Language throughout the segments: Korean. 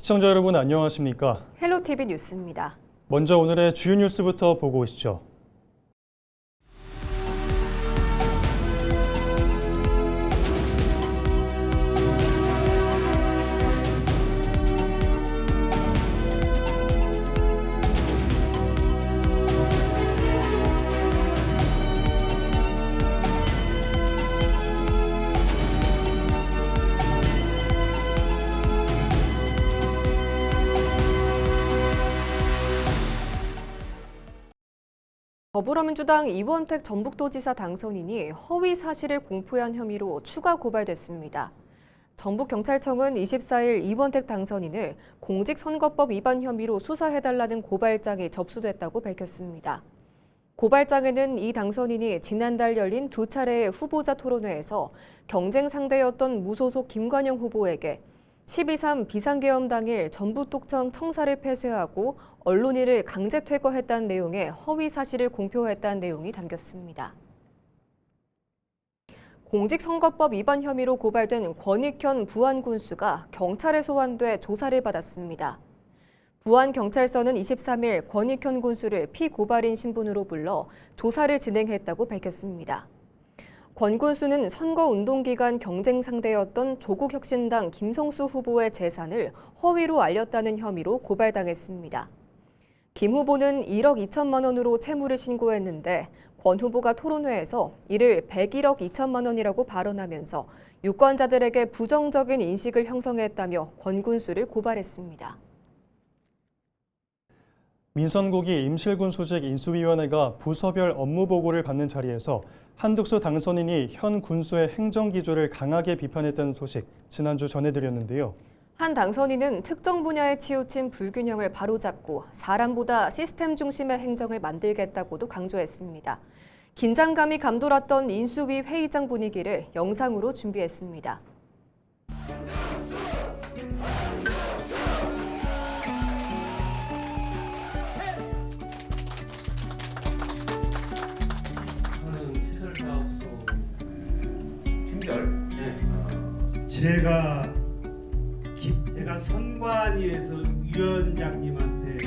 시청자 여러분 안녕하십니까? 헬로티비 뉴스입니다. 먼저 오늘의 주요 뉴스부터 보고 오시죠. 더불어민주당 이원택 전북도지사 당선인이 허위 사실을 공표한 혐의로 추가 고발됐습니다. 전북경찰청은 24일 이원택 당선인을 공직선거법 위반 혐의로 수사해달라는 고발장이 접수됐다고 밝혔습니다. 고발장에는 이 당선인이 지난달 열린 두 차례의 후보자 토론회에서 경쟁 상대였던 무소속 김관영 후보에게 12.3 비상계엄 당일 전북도청 청사를 폐쇄하고 언론인을 강제 퇴거했다는 내용의 허위 사실을 공표했다는 내용이 담겼습니다. 공직선거법 위반 혐의로 고발된 권익현 부안군수가 경찰에 소환돼 조사를 받았습니다. 부안경찰서는 23일 권익현 군수를 피고발인 신분으로 불러 조사를 진행했다고 밝혔습니다. 권 군수는 선거운동 기간 경쟁 상대였던 조국혁신당 김성수 후보의 재산을 허위로 알렸다는 혐의로 고발당했습니다. 김 후보는 1억 2천만 원으로 채무를 신고했는데 권 후보가 토론회에서 이를 101억 2천만 원이라고 발언하면서 유권자들에게 부정적인 인식을 형성했다며 권 군수를 고발했습니다. 민선국이 임실군수직 인수위원회가 부서별 업무 보고를 받는 자리에서 한덕수 당선인이 현 군수의 행정기조를 강하게 비판했다는 소식 지난주 전해드렸는데요. 한 당선인은 특정 분야에 치우친 불균형을 바로잡고 사람보다 시스템 중심의 행정을 만들겠다고도 강조했습니다. 긴장감이 감돌았던 인수위 회의장 분위기를 영상으로 준비했습니다. 제가 선관위에서 위원장님한테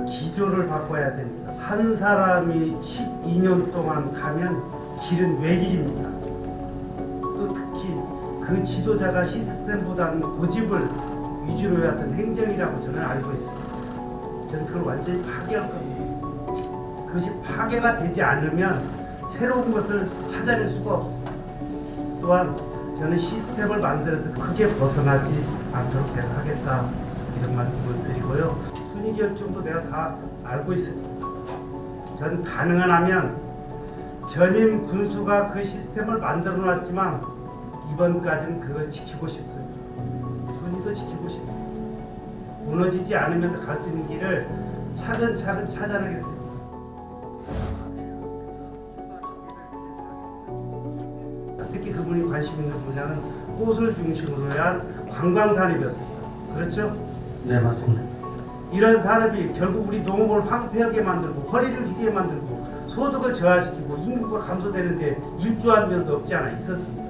기조를 바꿔야 됩니다. 한 사람이 12년 동안 가면 길은 외길입니다. 또 특히 그 지도자가 시스템보다는 고집을 위주로 해왔던 행정이라고 저는 알고 있습니다. 저는 그걸 완전히 파괴할 겁니다. 그것이 파괴가 되지 않으면 새로운 것을 찾아낼 수가 없습니다. 또한 저는 시스템을 만들어도 크게 벗어나지 않도록 내가 하겠다 이런 말씀을 드리고요. 순위 결정도 내가 다 알고 있습니다. 저는 가능하면 전임 군수가 그 시스템을 만들어 놨지만 이번까지는 그걸 지키고 싶습니다. 순위도 지키고 싶습니다. 무너지지 않으면 갈 수 있는 길을 차근차근 찾아내게 됩니다. 특히 그분이 관심 있는 분야는 꽃을 중심으로 한 관광산업이었습니다. 그렇죠? 네, 맞습니다. 이런 산업이 결국 우리 농업을 황폐하게 만들고 허리를 휘게 만들고 소득을 저하시키고 인구가 감소되는데 일조한 면도 없지 않아 있었습니다.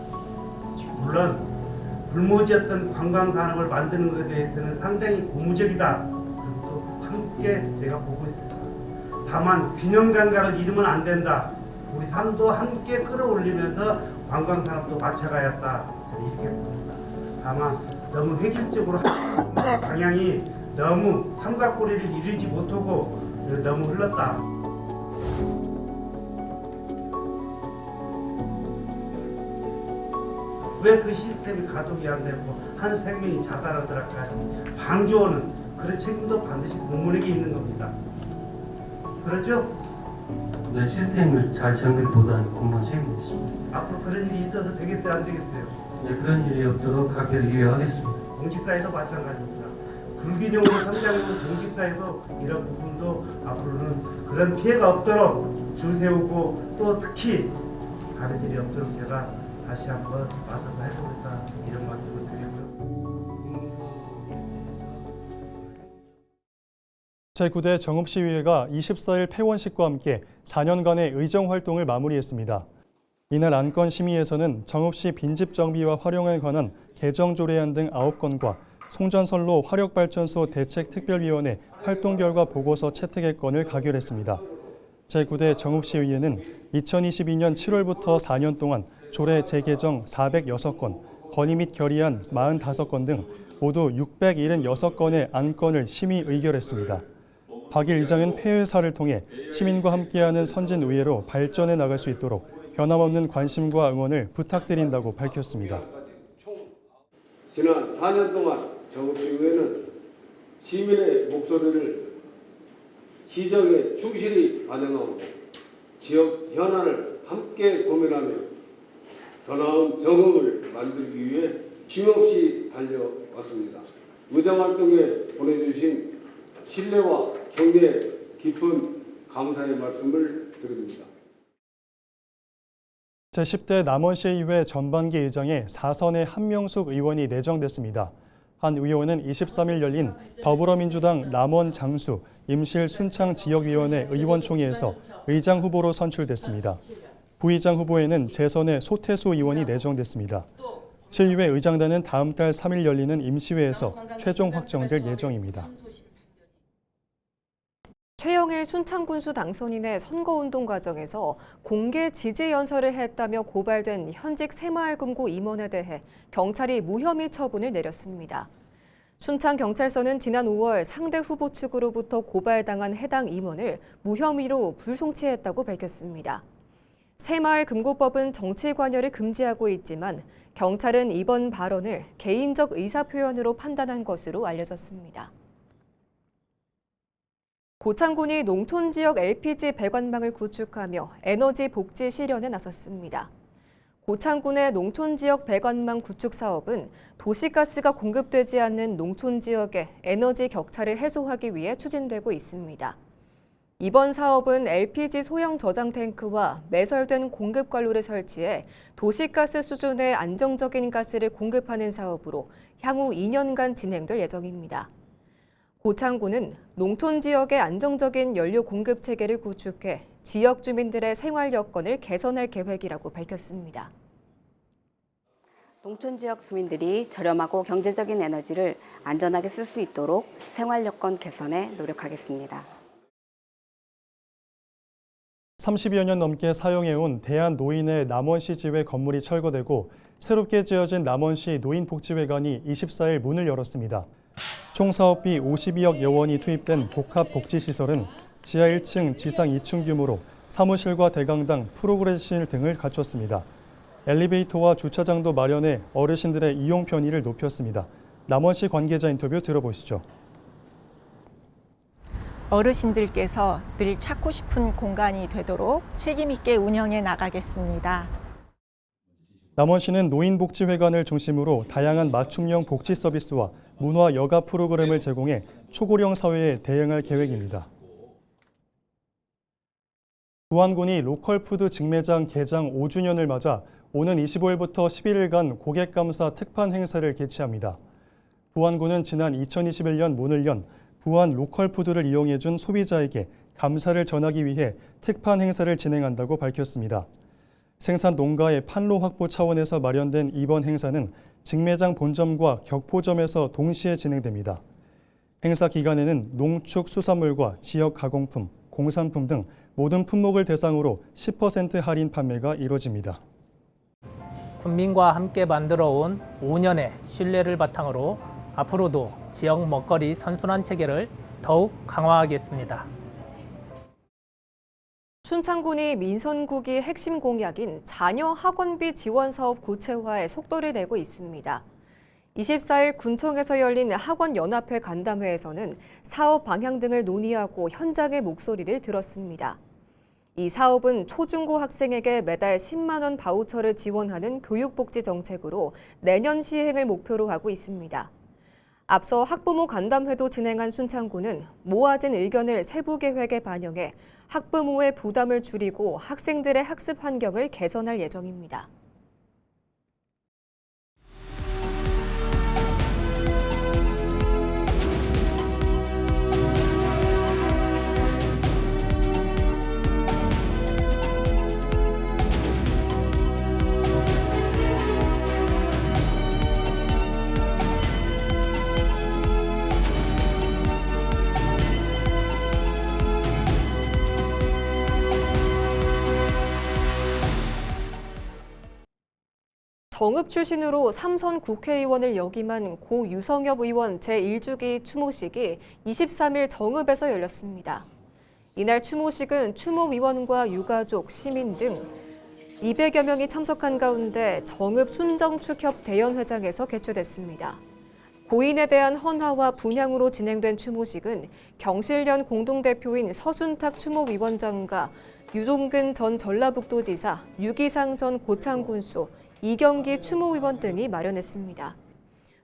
물론 불모지였던 관광산업을 만드는 것에 대해서는 상당히 고무적이다. 그리고 또 함께 제가 보고 있습니다. 다만 균형 감각을 잃으면 안 된다. 우리 삶도 함께 끌어올리면서 관광산업도 맞춰가야겠다. 저는 이렇게 봅니다. 다만 너무 획일적으로 방향이 너무 삼각고리를 이루지 못하고 너무 흘렀다. 왜 그 시스템이 가동이 안 되고 한 생명이 자살하더라까지 방조하는 그런 책임도 반드시 공무원에게 있는 겁니다. 그렇죠? 네, 시스템을 잘 정비보다는 공무원 책임이 있습니다. 앞으로 그런 일이 있어도 되겠어요, 안 되겠어요? 네, 그런 일이 없도록 각별히 유의하겠습니다. 공직사에도 마찬가지입니다. 불균형으로 성장해온 공직사에도 이런 부분도 앞으로는 그런 피해가 없도록 줄 세우고 또 특히 다른 일이 없도록 제가 다시 한번 와서 해보겠다 이런 말씀을 드리고요. 제9대 정읍시의회가 24일 폐원식과 함께 4년간의 의정활동을 마무리했습니다. 이날 안건 심의에서는 정읍시 빈집 정비와 활용에 관한 개정 조례안 등 9건과 송전선로 화력발전소 대책특별위원회 활동 결과 보고서 채택의 건을 가결했습니다. 제9대 정읍시의회는 2022년 7월부터 4년 동안 조례 재개정 406건, 건의 및 결의안 45건 등 모두 676건의 안건을 심의 의결했습니다. 박일 의장은 폐회사를 통해 시민과 함께하는 선진의회로 발전해 나갈 수 있도록 변함없는 관심과 응원을 부탁드린다고 밝혔습니다. 지난 4년 동안 정읍시의회는 시민의 목소리를 시정에 충실히 반영하고 지역 현안을 함께 고민하며 더 나은 정읍을 만들기 위해 쉼없이 달려왔습니다. 의정활동에 보내주신 신뢰와 경례 깊은 감사의 말씀을 드립니다. 제10대 남원시의회 전반기 의장에 4선의 한명숙 의원이 내정됐습니다. 한 의원은 23일 열린 더불어민주당 남원 장수 임실 순창 지역위원회 의원총회에서 의장 후보로 선출됐습니다. 부의장 후보에는 재선의 소태수 의원이 내정됐습니다. 시의회 의장단은 다음 달 3일 열리는 임시회에서 최종 확정될 예정입니다. 최영일 순창군수 당선인의 선거운동 과정에서 공개 지지 연설을 했다며 고발된 현직 새마을금고 임원에 대해 경찰이 무혐의 처분을 내렸습니다. 순창경찰서는 지난 5월 상대 후보 측으로부터 고발당한 해당 임원을 무혐의로 불송치했다고 밝혔습니다. 새마을금고법은 정치 관여를 금지하고 있지만 경찰은 이번 발언을 개인적 의사표현으로 판단한 것으로 알려졌습니다. 고창군이 농촌지역 LPG 배관망을 구축하며 에너지 복지 실현에 나섰습니다. 고창군의 농촌지역 배관망 구축 사업은 도시가스가 공급되지 않는 농촌지역의 에너지 격차를 해소하기 위해 추진되고 있습니다. 이번 사업은 LPG 소형 저장 탱크와 매설된 공급관로를 설치해 도시가스 수준의 안정적인 가스를 공급하는 사업으로 향후 2년간 진행될 예정입니다. 고창군은 농촌 지역의 안정적인 연료 공급 체계를 구축해 지역 주민들의 생활 여건을 개선할 계획이라고 밝혔습니다. 농촌 지역 주민들이 저렴하고 경제적인 에너지를 안전하게 쓸 수 있도록 생활 여건 개선에 노력하겠습니다. 30여 년 넘게 사용해온 대한노인의 남원시 지회 건물이 철거되고 새롭게 지어진 남원시 노인복지회관이 24일 문을 열었습니다. 총 사업비 52억 여원이 투입된 복합복지시설은 지하 1층, 지상 2층 규모로 사무실과 대강당, 프로그레실 등을 갖췄습니다. 엘리베이터와 주차장도 마련해 어르신들의 이용 편의를 높였습니다. 남원시 관계자 인터뷰 들어보시죠. 어르신들께서 늘 찾고 싶은 공간이 되도록 책임 있게 운영해 나가겠습니다. 남원시는 노인복지회관을 중심으로 다양한 맞춤형 복지 서비스와 문화 여가 프로그램을 제공해 초고령 사회에 대응할 계획입니다. 부안군이 로컬푸드 직매장 개장 5주년을 맞아 오는 25일부터 11일간 고객감사 특판 행사를 개최합니다. 부안군은 지난 2021년 문을 연 부안 로컬푸드를 이용해준 소비자에게 감사를 전하기 위해 특판 행사를 진행한다고 밝혔습니다. 생산 농가의 판로 확보 차원에서 마련된 이번 행사는 직매장 본점과 격포점에서 동시에 진행됩니다. 행사 기간에는 농축 수산물과 지역 가공품, 공산품 등 모든 품목을 대상으로 10% 할인 판매가 이뤄집니다. 군민과 함께 만들어온 5년의 신뢰를 바탕으로 앞으로도 지역 먹거리 선순환 체계를 더욱 강화하겠습니다. 순창군이 민선국이 핵심 공약인 자녀 학원비 지원 사업 구체화에 속도를 내고 있습니다. 24일 군청에서 열린 학원연합회 간담회에서는 사업 방향 등을 논의하고 현장의 목소리를 들었습니다. 이 사업은 초중고 학생에게 매달 10만 원 바우처를 지원하는 교육복지 정책으로 내년 시행을 목표로 하고 있습니다. 앞서 학부모 간담회도 진행한 순창군은 모아진 의견을 세부 계획에 반영해 학부모의 부담을 줄이고 학생들의 학습 환경을 개선할 예정입니다. 정읍 출신으로 3선 국회의원을 역임한 고 유성엽 의원 제1주기 추모식이 23일 정읍에서 열렸습니다. 이날 추모식은 추모위원과 유가족, 시민 등 200여 명이 참석한 가운데 정읍 순정축협 대연회장에서 개최됐습니다. 고인에 대한 헌화와 분향으로 진행된 추모식은 경실련 공동대표인 서순탁 추모위원장과 유종근 전 전라북도지사, 유기상 전 고창군수, 이경기 추모위원 등이 마련했습니다.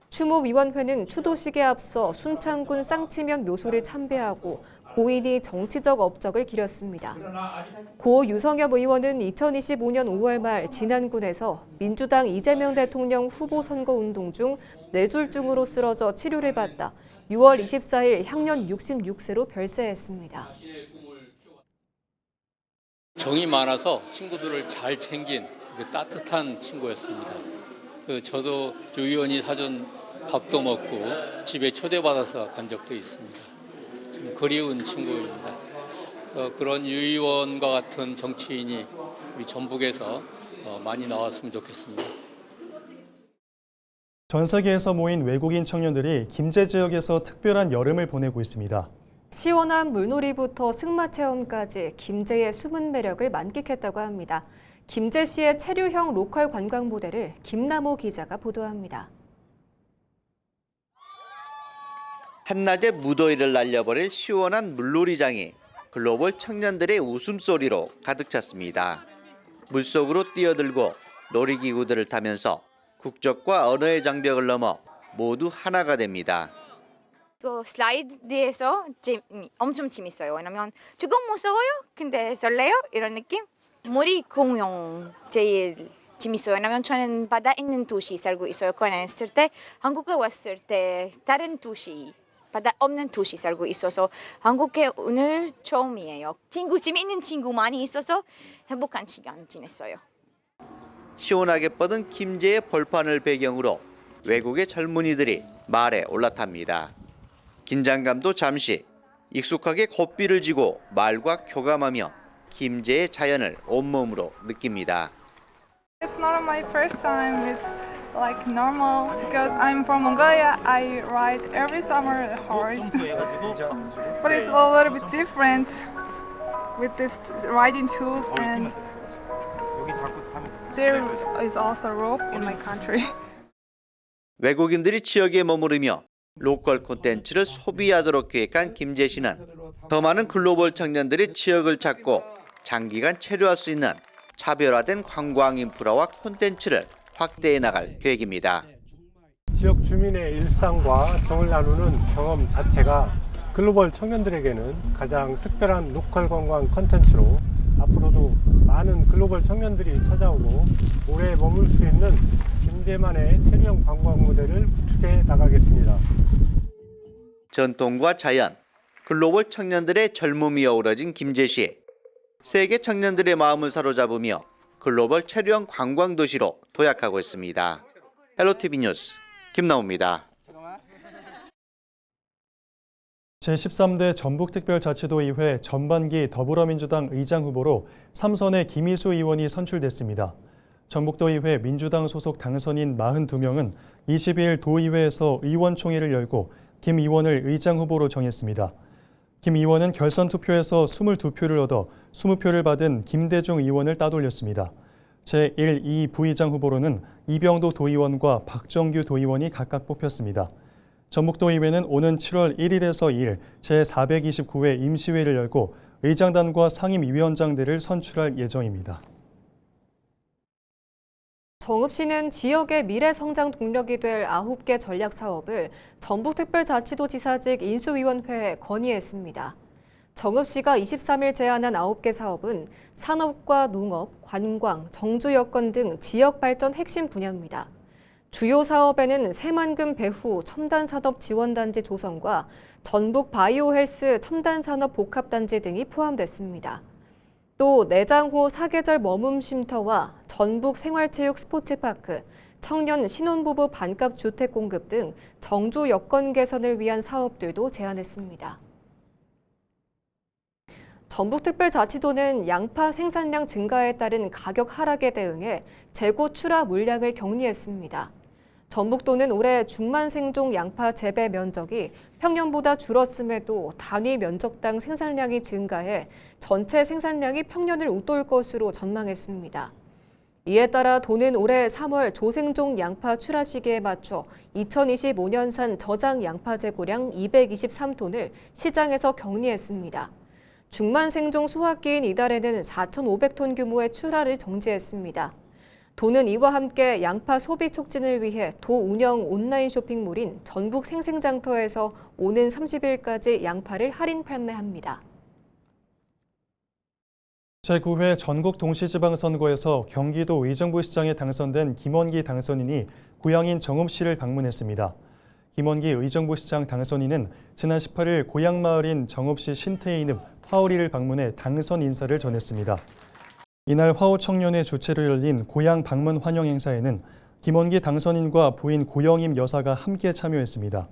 추모위원회는 추도식에 앞서 순창군 쌍치면 묘소를 참배하고 고인이 정치적 업적을 기렸습니다. 고 유성엽 의원은 2025년 5월 말 진안군에서 민주당 이재명 대통령 후보 선거 운동 중 뇌졸중으로 쓰러져 치료를 받다 6월 24일 향년 66세로 별세했습니다. 정이 많아서 친구들을 잘 챙긴 따뜻한 친구였습니다. 저도 유 의원이 사준 밥도 먹고 집에 초대받아서 간 적도 있습니다. 참 그리운 친구입니다. 그런 유 의원과 같은 정치인이 우리 전북에서 많이 나왔으면 좋겠습니다. 전 세계에서 모인 외국인 청년들이 김제 지역에서 특별한 여름을 보내고 있습니다. 시원한 물놀이부터 승마 체험까지 김제의 숨은 매력을 만끽했다고 합니다. 김제시의 체류형 로컬 관광 모델을 김남호 기자가 보도합니다. 한낮의 무더위를 날려버릴 시원한 물놀이장이 글로벌 청년들의 웃음소리로 가득 찼습니다. 물속으로 뛰어들고 놀이기구들을 타면서 국적과 언어의 장벽을 넘어 모두 하나가 됩니다. 또 슬라이드에서 엄청 재밌어요. 왜냐면 조금 무서워요. 근데 설레요. 이런 느낌. 물이 공용 제일 재밌어요. 왜냐면 저는 바다 있는 도시 살고 있어요. 코리아에 있을 때 한국에 왔을 때 다른 도시 바다 없는 도시 살고 있어서 한국에 오늘 처음이에요. 재미있는 친구 많이 있어서 행복한 시간 지냈어요. 시원하게 뻗은 김제의 벌판을 배경으로 외국의 젊은이들이 말에 올라탑니다. 긴장감도 잠시, 익숙하게 고삐를 쥐고 말과 교감하며 김제의 자연을 온몸으로 느낍니다. It's not my first time. It's like normal because I'm from Mongolia. I ride every summer a horse, but it's a little bit different with this riding tools, and there is also rope in my country. 외국인들이 지역에 머무르며 로컬 콘텐츠를 소비하도록 계획한 김제시는 더 많은 글로벌 청년들이 지역을 찾고 장기간 체류할 수 있는 차별화된 관광 인프라와 콘텐츠를 확대해 나갈 계획입니다. 지역 주민의 일상과 정을 나누는 경험 자체가 글로벌 청년들에게는 가장 특별한 로컬 관광 콘텐츠로 앞으로도 많은 글로벌 청년들이 찾아오고 오래 머물 수 있는 김제만의 체류형 관광 모델을 구축해 나가겠습니다. 전통과 자연, 글로벌 청년들의 젊음이 어우러진 김제시. 세계 청년들의 마음을 사로잡으며 글로벌 체류형 관광 도시로 도약하고 있습니다. 헬로티비 뉴스 김나우입니다. 제13대 전북특별자치도의회 전반기 더불어민주당 의장 후보로 3선의 김희수 의원이 선출됐습니다. 전북도의회 민주당 소속 당선인 42명은 22일 도의회에서 의원총회를 열고 김 의원을 의장 후보로 정했습니다. 김 의원은 결선 투표에서 22표를 얻어 20표를 받은 김대중 의원을 따돌렸습니다. 제1, 2 부의장 후보로는 이병도 도의원과 박정규 도의원이 각각 뽑혔습니다. 전북도의회는 오는 7월 1일에서 2일 제429회 임시회를 열고 의장단과 상임위원장들을 선출할 예정입니다. 정읍시는 지역의 미래 성장 동력이 될 9개 전략 사업을 전북특별자치도지사직 인수위원회에 건의했습니다. 정읍시가 23일 제안한 9개 사업은 산업과 농업, 관광, 정주 여건 등 지역 발전 핵심 분야입니다. 주요 사업에는 새만금 배후 첨단산업 지원단지 조성과 전북 바이오헬스 첨단산업 복합단지 등이 포함됐습니다. 또 내장호 사계절 머문 쉼터와 전북 생활체육 스포츠파크, 청년 신혼부부 반값 주택 공급 등 정주 여건 개선을 위한 사업들도 제안했습니다. 전북특별자치도는 양파 생산량 증가에 따른 가격 하락에 대응해 재고 출하 물량을 격리했습니다. 전북도는 올해 중만생종 양파 재배 면적이 평년보다 줄었음에도 단위 면적당 생산량이 증가해 전체 생산량이 평년을 웃돌 것으로 전망했습니다. 이에 따라 도는 올해 3월 조생종 양파 출하 시기에 맞춰 2025년산 저장 양파 재고량 223톤을 시장에서 격리했습니다. 중만생종 수확기인 이달에는 4,500톤 규모의 출하를 정지했습니다. 도는 이와 함께 양파 소비 촉진을 위해 도 운영 온라인 쇼핑몰인 전북 생생장터에서 오는 30일까지 양파를 할인 판매합니다. 제9회 전국 동시지방선거에서 경기도 의정부시장에 당선된 김원기 당선인이 고향인 정읍시를 방문했습니다. 김원기 의정부시장 당선인은 지난 18일 고향 마을인 정읍시 신태인읍 화오리를 방문해 당선 인사를 전했습니다. 이날 화오청년회 주최로 열린 고향 방문 환영 행사에는 김원기 당선인과 부인 고영임 여사가 함께 참여했습니다.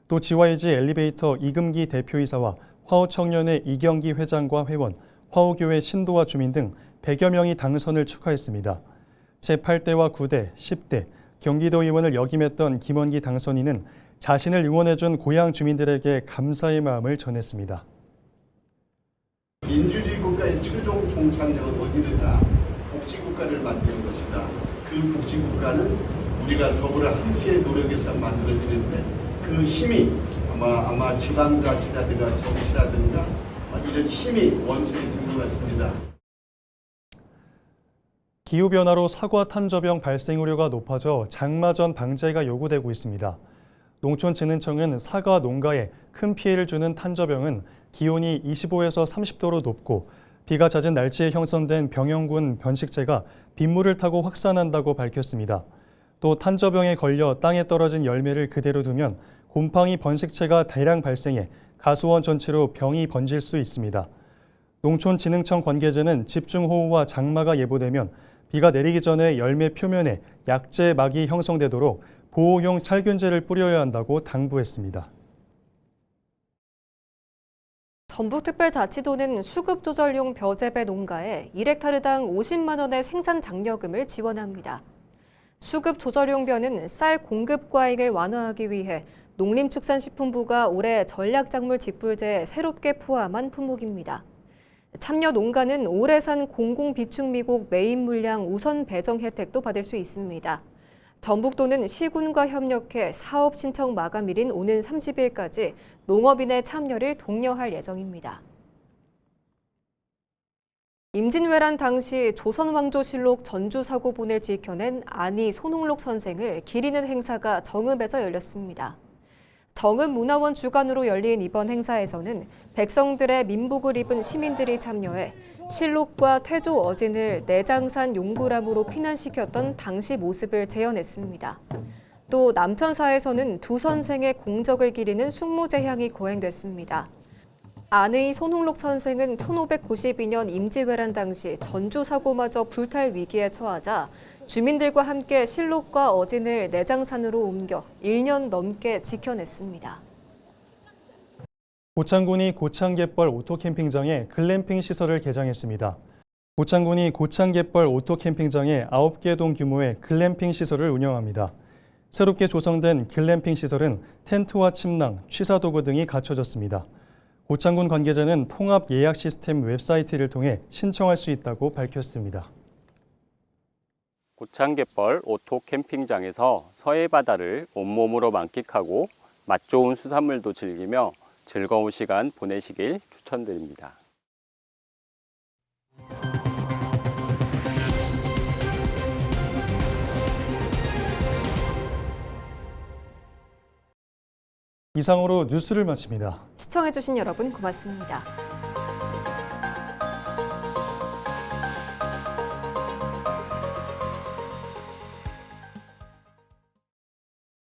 또 GYG 엘리베이터 이금기 대표이사와 화오청년회 이경기 회장과 회원, 화오교회 신도와 주민 등 100여 명이 당선을 축하했습니다. 제8대와 9대, 10대, 경기도 의원을 역임했던 김원기 당선인은 자신을 응원해준 고향 주민들에게 감사의 마음을 전했습니다. 민주주의 국가의 최종 종착역은 어디든가 복지국가를 만드는 것이다. 그 복지국가는 우리가 더불어 함께 노력해서 만들어지는데 그 힘이 아마 지방자치라든가 정치라든가 이런 힘이 원천이 된 것 같습니다. 기후변화로 사과 탄저병 발생 우려가 높아져 장마전 방제가 요구되고 있습니다. 농촌진흥청은 사과 농가에 큰 피해를 주는 탄저병은 기온이 25에서 30도로 높고 비가 잦은 날씨에 형성된 병영군 변식체가 빗물을 타고 확산한다고 밝혔습니다. 또 탄저병에 걸려 땅에 떨어진 열매를 그대로 두면 곰팡이 번식체가 대량 발생해 가수원 전체로 병이 번질 수 있습니다. 농촌진흥청 관계자는 집중호우와 장마가 예보되면 비가 내리기 전에 열매 표면에 약재 막이 형성되도록 보호용 살균제를 뿌려야 한다고 당부했습니다. 전북특별자치도는 수급조절용 벼재배 농가에 1헥타르당 50만 원의 생산 장려금을 지원합니다. 수급조절용 벼는 쌀 공급 과잉을 완화하기 위해 농림축산식품부가 올해 전략작물 직불제에 새롭게 포함한 품목입니다. 참여 농가는 올해 산 공공비축미국 매입 물량 우선 배정 혜택도 받을 수 있습니다. 전북도는 시군과 협력해 사업 신청 마감일인 오는 30일까지 농업인의 참여를 독려할 예정입니다. 임진왜란 당시 조선왕조실록 전주사고본을 지켜낸 안희 손홍록 선생을 기리는 행사가 정읍에서 열렸습니다. 정읍문화원 주관으로 열린 이번 행사에서는 백성들의 민복을 입은 시민들이 참여해 실록과 태조 어진을 내장산 용구람으로 피난시켰던 당시 모습을 재현했습니다. 또 남천사에서는 두 선생의 공적을 기리는 숙무제향이 거행됐습니다. 안의 손홍록 선생은 1592년 임진왜란 당시 전주사고마저 불탈 위기에 처하자 주민들과 함께 실록과 어진을 내장산으로 옮겨 1년 넘게 지켜냈습니다. 고창군이 고창갯벌 오토캠핑장에 글램핑 시설을 개장했습니다. 고창군이 고창갯벌 오토캠핑장에 9개 동 규모의 글램핑 시설을 운영합니다. 새롭게 조성된 글램핑 시설은 텐트와 침낭, 취사도구 등이 갖춰졌습니다. 고창군 관계자는 통합 예약 시스템 웹사이트를 통해 신청할 수 있다고 밝혔습니다. 고창갯벌 오토 캠핑장에서 서해 바다를 온몸으로 만끽하고 맛 좋은 수산물도 즐기며 즐거운 시간 보내시길 추천드립니다. 이상으로 뉴스를 마칩니다. 시청해주신 여러분 고맙습니다.